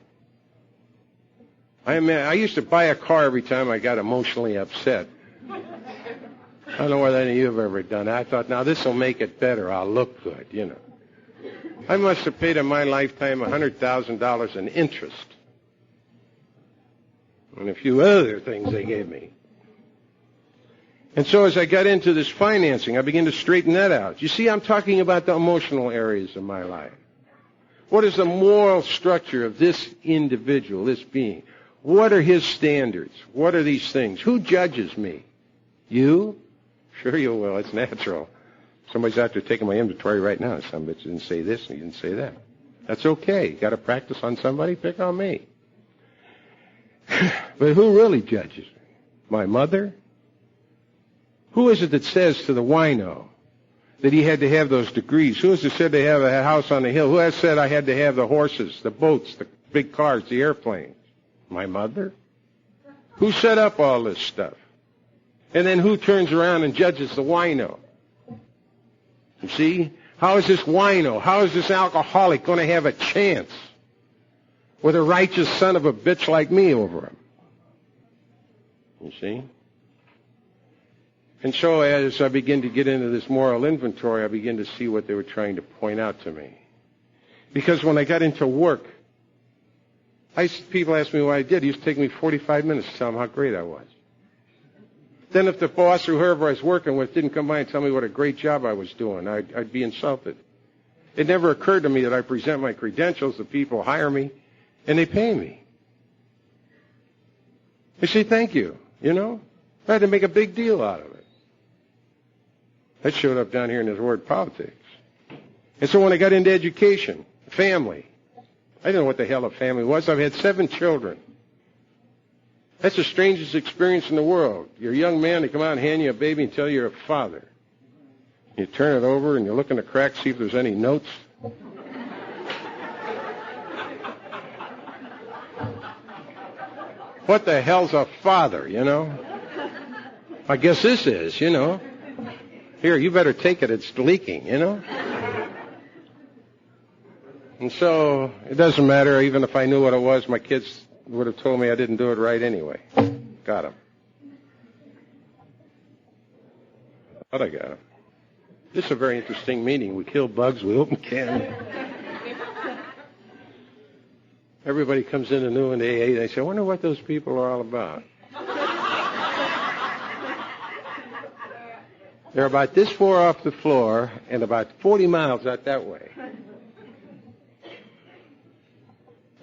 I used to buy a car every time I got emotionally upset. I don't know whether any of you have ever done that. I thought, now this will make it better. I'll look good, you know. I must have paid in my lifetime $100,000 in interest. And a few other things they gave me. And so as I got into this financing, I began to straighten that out. You see, I'm talking about the emotional areas of my life. What is the moral structure of this individual, this being? What are his standards? What are these things? Who judges me? You? Sure you will. It's natural. Somebody's out there taking my inventory right now. Some bitch didn't say this and he didn't say that. That's okay. You got to practice on somebody? Pick on me. But who really judges me? My mother? Who is it that says to the wino that he had to have those degrees? Who is it said to have a house on the hill? Who has said I had to have the horses, the boats, the big cars, the airplanes? My mother? Who set up all this stuff? And then who turns around and judges the wino? You see? How is this wino, how is this alcoholic going to have a chance with a righteous son of a bitch like me over him? You see? And so as I begin to get into this moral inventory, I begin to see what they were trying to point out to me. Because when I got into work, people asked me what I did. It used to take me 45 minutes to tell them how great I was. Then if the boss or whoever I was working with didn't come by and tell me what a great job I was doing, I'd be insulted. It never occurred to me that I present my credentials, the people hire me, and they pay me. They say thank you, you know. I had to make a big deal out of it. That showed up down here in this word politics. And so when I got into education, family, I didn't know what the hell a family was. I've had 7 children. That's the strangest experience in the world. You're a young man, they come out and hand you a baby and tell you you're a father. You turn it over and you look in the crack, see if there's any notes. What the hell's a father, you know? I guess this is, you know. Here, you better take it, it's leaking, you know. And so it doesn't matter. Even if I knew what it was, my kids would have told me I didn't do it right anyway. Got him. But I got him. This is a very interesting meeting. We kill bugs, we open cans. Everybody comes in new in AA, they say, I wonder what those people are all about. They're about this far off the floor and about 40 miles out that way.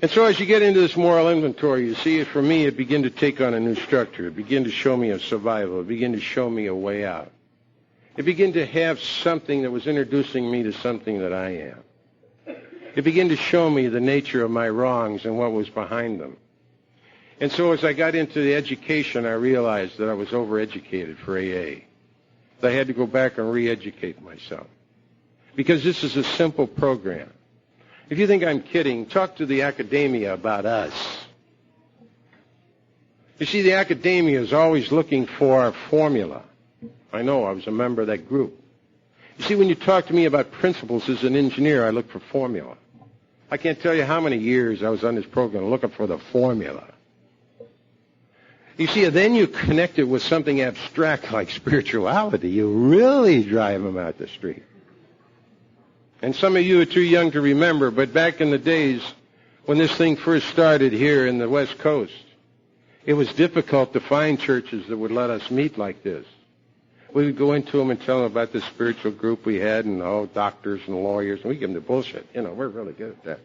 And so as you get into this moral inventory, you see, for me, it began to take on a new structure. It began to show me a survival. It began to show me a way out. It began to have something that was introducing me to something that I am. It began to show me the nature of my wrongs and what was behind them. And so as I got into the education, I realized that I was overeducated for AA. I had to go back and re-educate myself. Because this is a simple program. If you think I'm kidding, talk to the academia about us. You see, the academia is always looking for a formula. I know, I was a member of that group. You see, when you talk to me about principles as an engineer, I look for formula. I can't tell you how many years I was on this program looking for the formula. You see, then you connect it with something abstract like spirituality. You really drive them out the street. And some of you are too young to remember, but back in the days when this thing first started here in the West Coast, it was difficult to find churches that would let us meet like this. We would go into them and tell them about the spiritual group we had and doctors and lawyers, and we give them the bullshit. We're really good at that.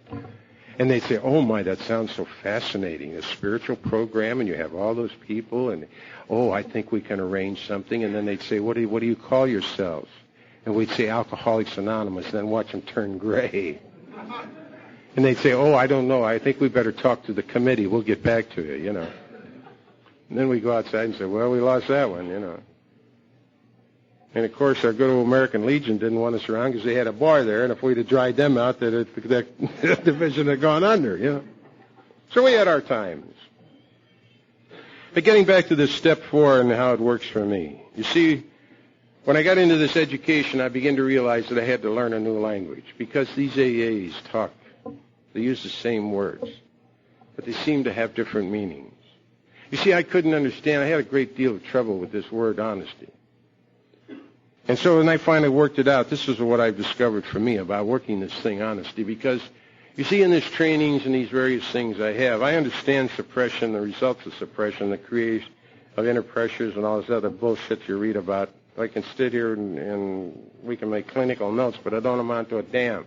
And they'd say, oh, my, that sounds so fascinating, a spiritual program, and you have all those people, and, I think we can arrange something. And then they'd say, what do you call yourselves? And we'd say Alcoholics Anonymous, and then watch them turn gray. And they'd say, I don't know. I think we better talk to the committee. We'll get back to you, And then we go outside and say, well, we lost that one, And, of course, our good old American Legion didn't want us around because they had a bar there, and if we'd have dried them out, that division had gone under, So we had our times. But getting back to this step 4 and how it works for me, you see, when I got into this education, I began to realize that I had to learn a new language because these AAs talk. They use the same words, but they seem to have different meanings. You see, I couldn't understand. I had a great deal of trouble with this word honesty. And so when I finally worked it out, this is what I've discovered for me about working this thing, honesty, because you see in these trainings and these various things I understand suppression, the results of suppression, the creation of inner pressures and all this other bullshit you read about. I can sit here and we can make clinical notes, but I don't amount to a damn.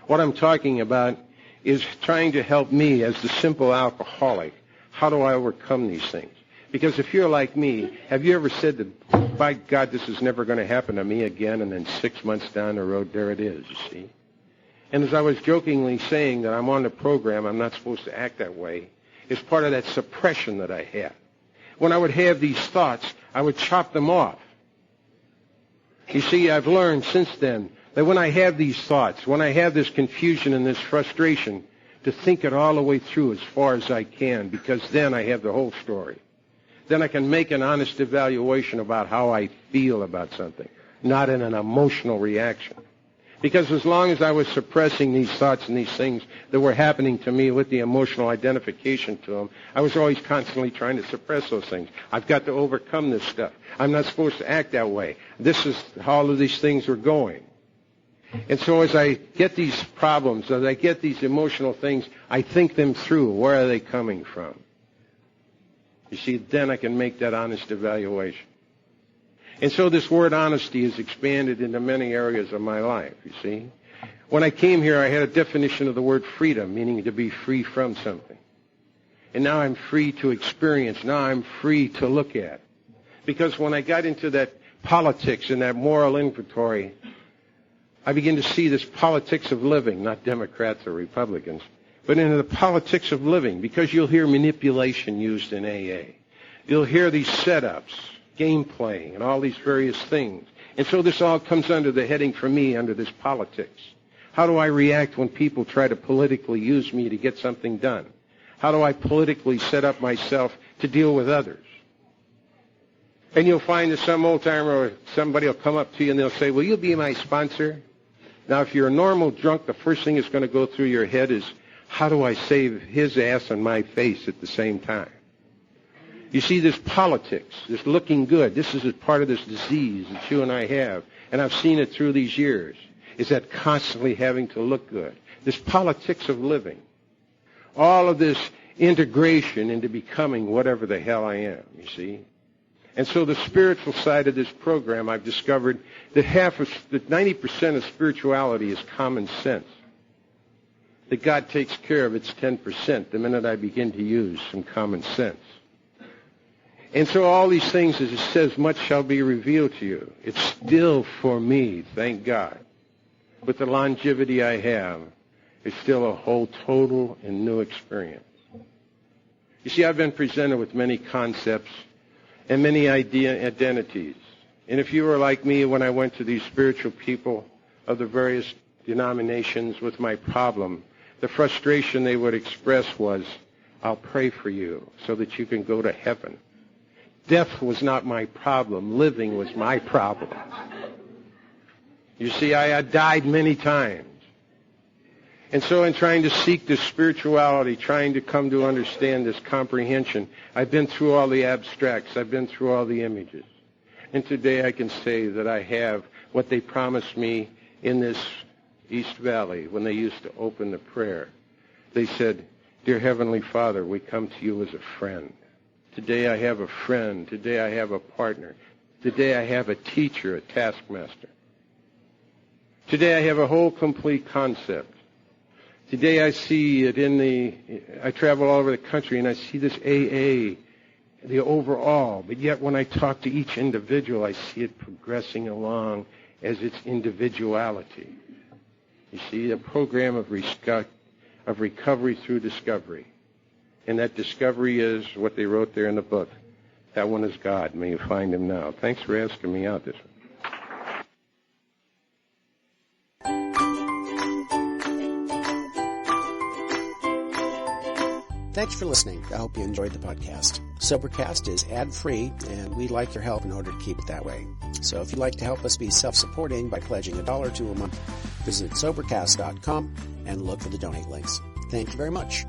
What I'm talking about is trying to help me as the simple alcoholic. How do I overcome these things? Because if you're like me, have you ever said that, by God, this is never going to happen to me again, and then 6 months down the road, there it is, you see? And as I was jokingly saying that I'm on the program, I'm not supposed to act that way, it's part of that suppression that I had. When I would have these thoughts, I would chop them off. You see, I've learned since then that when I have these thoughts, when I have this confusion and this frustration, to think it all the way through as far as I can, because then I have the whole story. Then I can make an honest evaluation about how I feel about something, not in an emotional reaction. Because as long as I was suppressing these thoughts and these things that were happening to me with the emotional identification to them, I was always constantly trying to suppress those things. I've got to overcome this stuff. I'm not supposed to act that way. This is how all of these things are going. And so as I get these problems, as I get these emotional things, I think them through. Where are they coming from? You see, then I can make that honest evaluation. And so this word honesty is expanded into many areas of my life, you see. When I came here, I had a definition of the word freedom, meaning to be free from something. And now I'm free to experience. Now I'm free to look at. Because when I got into that politics and that moral inventory, I began to see this politics of living, not Democrats or Republicans, but into the politics of living, because you'll hear manipulation used in AA. You'll hear these setups, game playing, and all these various things. And so this all comes under the heading for me, under this politics. How do I react when people try to politically use me to get something done? How do I politically set up myself to deal with others? And you'll find that some old timer or somebody will come up to you and they'll say, will you be my sponsor? Now, if you're a normal drunk, the first thing that's going to go through your head is, how do I save his ass and my face at the same time? You see, this politics, this looking good, this is a part of this disease that you and I have, and I've seen it through these years, is that constantly having to look good. This politics of living. All of this integration into becoming whatever the hell I am, you see. And so the spiritual side of this program, I've discovered that 90% of spirituality is common sense. That God takes care of its 10% the minute I begin to use some common sense. And so all these things, as it says, much shall be revealed to you. It's still for me, thank God. With the longevity I have, it's still a whole total and new experience. You see, I've been presented with many concepts and many identities. And if you were like me when I went to these spiritual people of the various denominations with my problem, the frustration they would express was, I'll pray for you so that you can go to heaven. Death was not my problem. Living was my problem. You see, I had died many times. And so in trying to seek this spirituality, trying to come to understand this comprehension, I've been through all the abstracts. I've been through all the images. And today I can say that I have what they promised me in this East Valley when they used to open the prayer. They said, Dear Heavenly Father, we come to you as a friend. Today I have a friend. Today I have a partner. Today I have a teacher, a taskmaster. Today I have a whole complete concept. Today I see it I travel all over the country and I see this AA, the overall, but yet when I talk to each individual, I see it progressing along as its individuality. You see, a program of recovery through discovery. And that discovery is what they wrote there in the book. That one is God. May you find him now. Thanks for asking me out this one. Thanks for listening. I hope you enjoyed the podcast. Sobercast is ad-free, and we'd like your help in order to keep it that way. So if you'd like to help us be self-supporting by pledging $1 or $2 a month, visit Sobercast.com and look for the donate links. Thank you very much.